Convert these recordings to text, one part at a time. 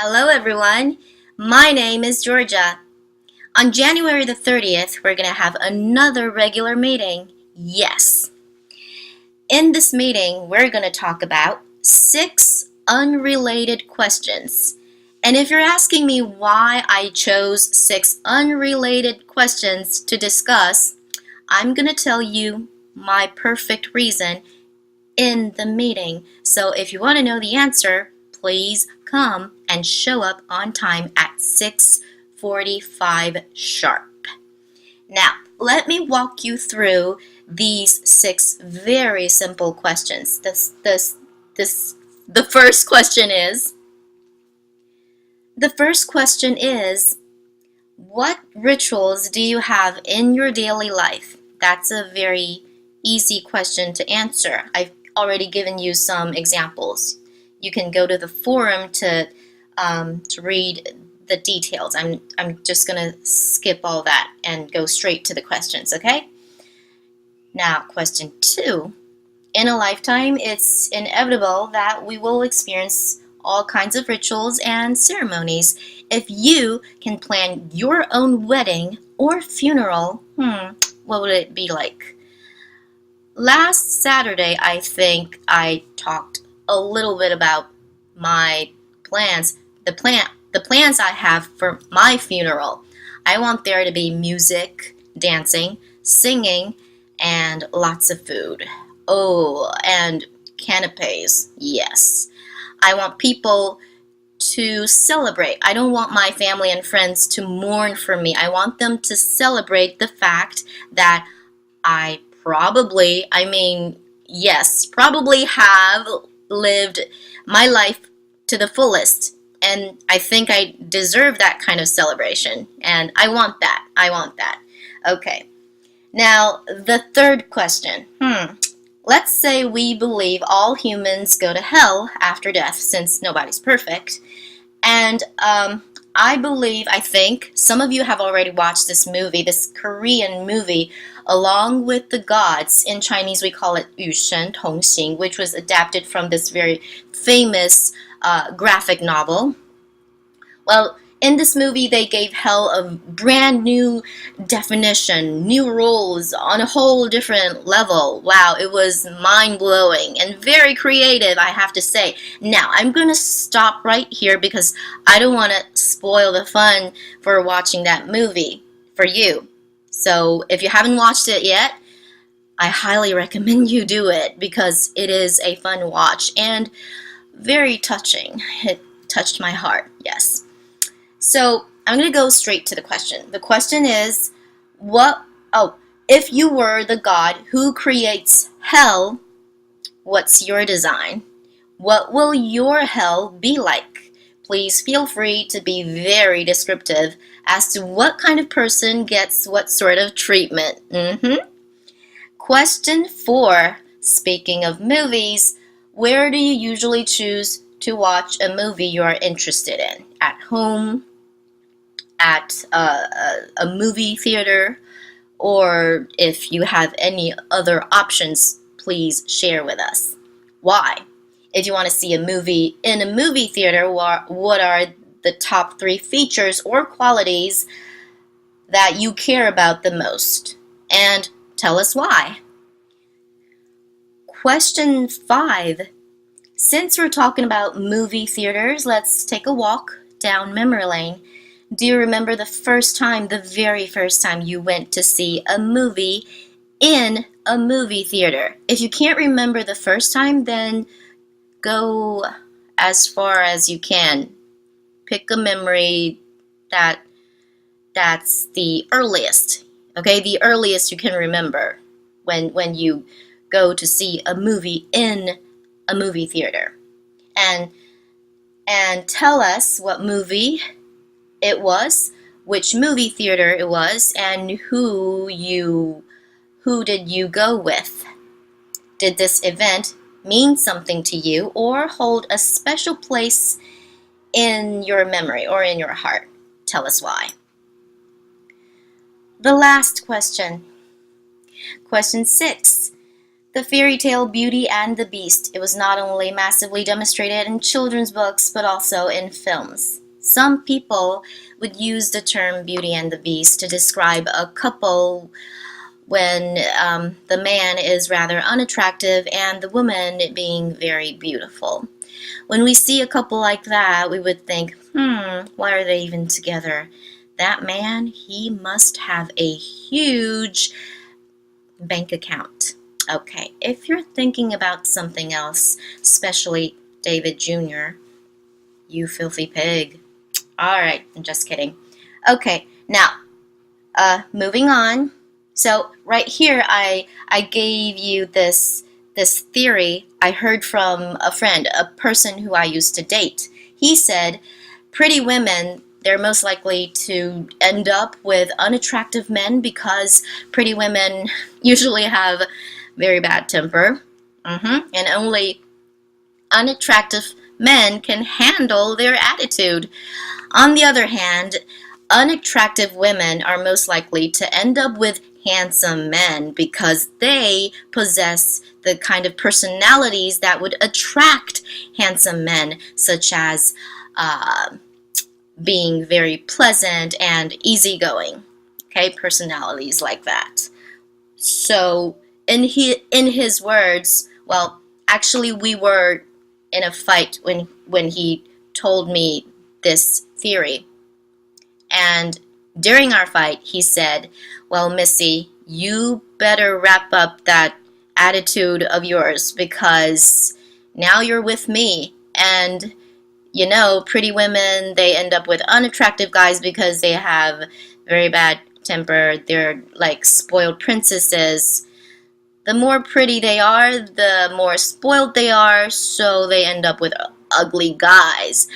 Hello everyone, my name is Georgia. On January the 30th, we're going to have another regular meeting. Yes. In this meeting, we're going to talk about 6 unrelated questions. And if you're asking me why I chose 6 unrelated questions to discuss, I'm going to tell you my perfect reason in the meeting. So if you want to know the answer, please come and show up on time at 6:45 sharp. Now, let me walk you through these 6 very simple questions. The first question is, what rituals do you have in your daily life? That's a very easy question to answer. I've already given you some examples. You can go to the forum to read the details. I'm just gonna skip all that and go straight to the questions, okay? Now, question 2. In a lifetime, it's inevitable that we will experience all kinds of rituals and ceremonies. If you can plan your own wedding or funeral, what would it be like? Last Saturday, I think I talked a little bit about my plans, the plans I have for my funeral. I want there to be music, dancing, singing, and lots of food. Oh, and canapes, yes. I want people to celebrate. I don't want my family and friends to mourn for me. I want them to celebrate the fact that I probably have lived my life to the fullest. And I think I deserve that kind of celebration. And I want that. Okay. Now, the third question. Let's say we believe all humans go to hell after death, since nobody's perfect. And I think some of you have already watched this movie, this Korean movie, Along with the Gods. In Chinese, we call it 与神同行, which was adapted from this very famous graphic novel. Well, in this movie, they gave hell a brand new definition, new rules on a whole different level. Wow, it was mind-blowing and very creative, I have to say. Now, I'm going to stop right here because I don't want to spoil the fun for watching that movie for you. So, if you haven't watched it yet, I highly recommend you do it because it is a fun watch and very touching. It touched my heart, yes. So, I'm going to go straight to the question. The question is, if you were the god who creates hell, what's your design? What will your hell be like? Please feel free to be very descriptive as to what kind of person gets what sort of treatment. Question 4. Speaking of movies, where do you usually choose to watch a movie you are interested in? At home? At a movie theater? Or if you have any other options, please share with us. Why? If you want to see a movie in a movie theater, what are the top 3 features or qualities that you care about the most? And tell us why. Question 5. Since we're talking about movie theaters, let's take a walk down memory lane. Do you remember the very first time you went to see a movie in a movie theater? If you can't remember the first time, then go as far as you can. Pick a memory that's the earliest, okay? The earliest you can remember when you go to see a movie in a movie theater. And tell us what movie it was, which movie theater it was, and who did you go with? Did this event mean something to you or hold a special place in your memory or in your heart? Tell us why. The last question. Question 6. The fairy tale Beauty and the Beast. It was not only massively demonstrated in children's books, but also in films. Some people would use the term Beauty and the Beast to describe a couple when the man is rather unattractive and the woman being very beautiful. When we see a couple like that, we would think, why are they even together? That man, he must have a huge bank account. Okay, if you're thinking about something else, especially David Jr., you filthy pig. Alright, I'm just kidding. Okay, now, moving on. So right here, I gave you this theory I heard from a friend, a person who I used to date. He said, pretty women, they're most likely to end up with unattractive men because pretty women usually have very bad temper, and only unattractive men can handle their attitude. On the other hand, unattractive women are most likely to end up with handsome men because they possess the kind of personalities that would attract handsome men, such as being very pleasant and easygoing. Okay, personalities like that. So, in his words, well, actually we were in a fight when he told me this theory. And during our fight, he said, well, Missy, you better wrap up that attitude of yours because now you're with me. And, you know, pretty women, they end up with unattractive guys because they have very bad temper. They're like spoiled princesses. The more pretty they are, the more spoiled they are, so they end up with ugly guys.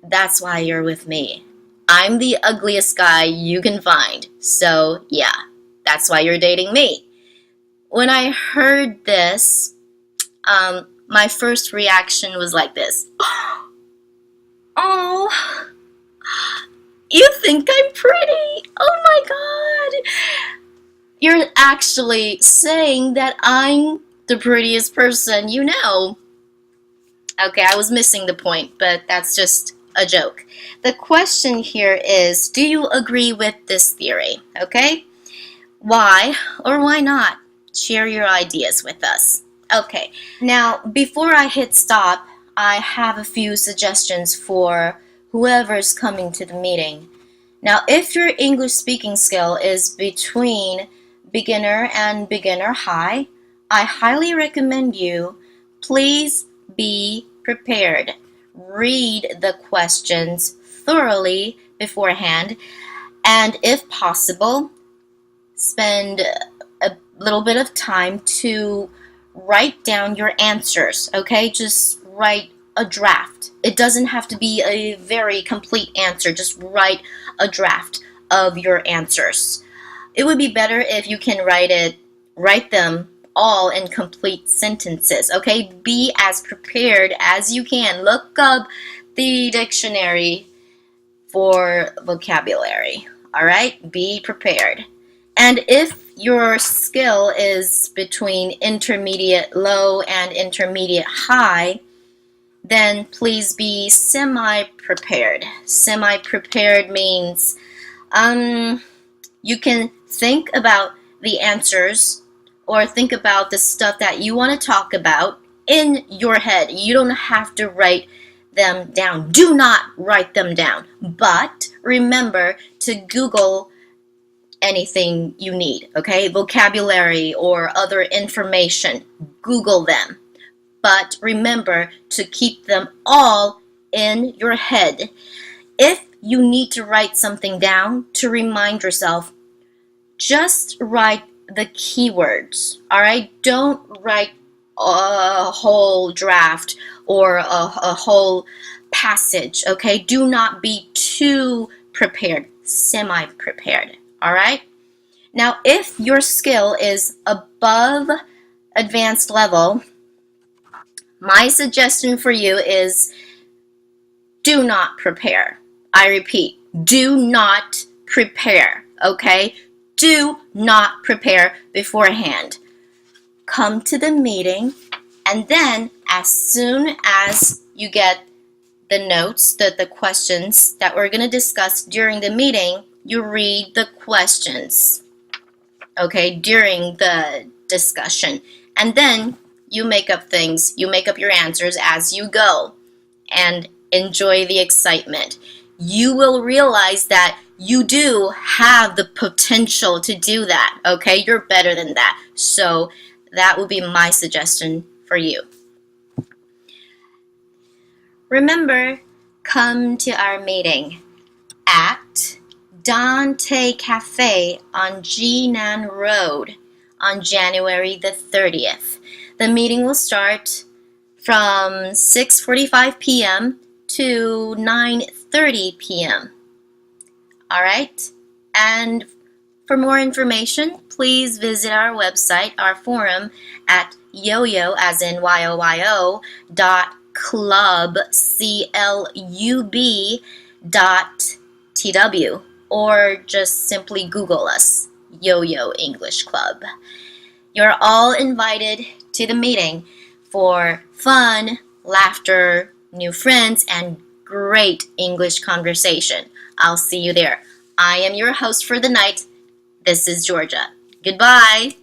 That's why you're with me. I'm the ugliest guy you can find. So, yeah, that's why you're dating me. When I heard this, my first reaction was like this. Oh, you think I'm pretty? Oh my God. You're actually saying that I'm the prettiest person you know. Okay, I was missing the point, but that's just a joke. The question here is, do you agree with this theory? Okay? Why or why not? Share your ideas with us. Okay, now before I hit stop, I have a few suggestions for whoever's coming to the meeting. Now, if your English speaking skill is between beginner and beginner high, I highly recommend you please be prepared. Read the questions thoroughly beforehand, and if possible, spend a little bit of time to write down your answers, okay? Just write a draft. It doesn't have to be a very complete answer. Just write a draft of your answers. It would be better if you can write them all in complete sentences, okay? Be as prepared as you can. Look up the dictionary for vocabulary, all right? Be prepared. And if your skill is between intermediate low and intermediate high, then please be semi-prepared. Semi-prepared means you can think about the answers or think about the stuff that you want to talk about in your head. You don't have to write them down. Do not write them down. But remember to Google anything you need, okay? Vocabulary or other information. Google them. But remember to keep them all in your head. If you need to write something down to remind yourself, just write the keywords, all right? Don't write a whole draft or a whole passage, okay? Do not be too prepared, semi-prepared, all right? Now, if your skill is above advanced level, my suggestion for you is do not prepare. I repeat, do not prepare, okay? Do not prepare beforehand. come to the meeting, and then as soon as you get the notes, the questions that we're going to discuss during the meeting, you read the questions, okay, during the discussion. And then you make up things, you make up your answers as you go, and enjoy the excitement. You will realize that you do have the potential to do that, okay? You're better than that. So that would be my suggestion for you. Remember, come to our meeting at Dante Cafe on Jinan Road on January the 30th. The meeting will start from 6:45 p.m. to 9:30 p.m. All right? And for more information, please visit our website, our forum at YOYO, as in YOYO, .club, CLUB, .TW, or just simply Google us, YOYO English Club. You're all invited to the meeting for fun, laughter, new friends, and great English conversation. I'll see you there. I am your host for the night. This is Georgia. Goodbye.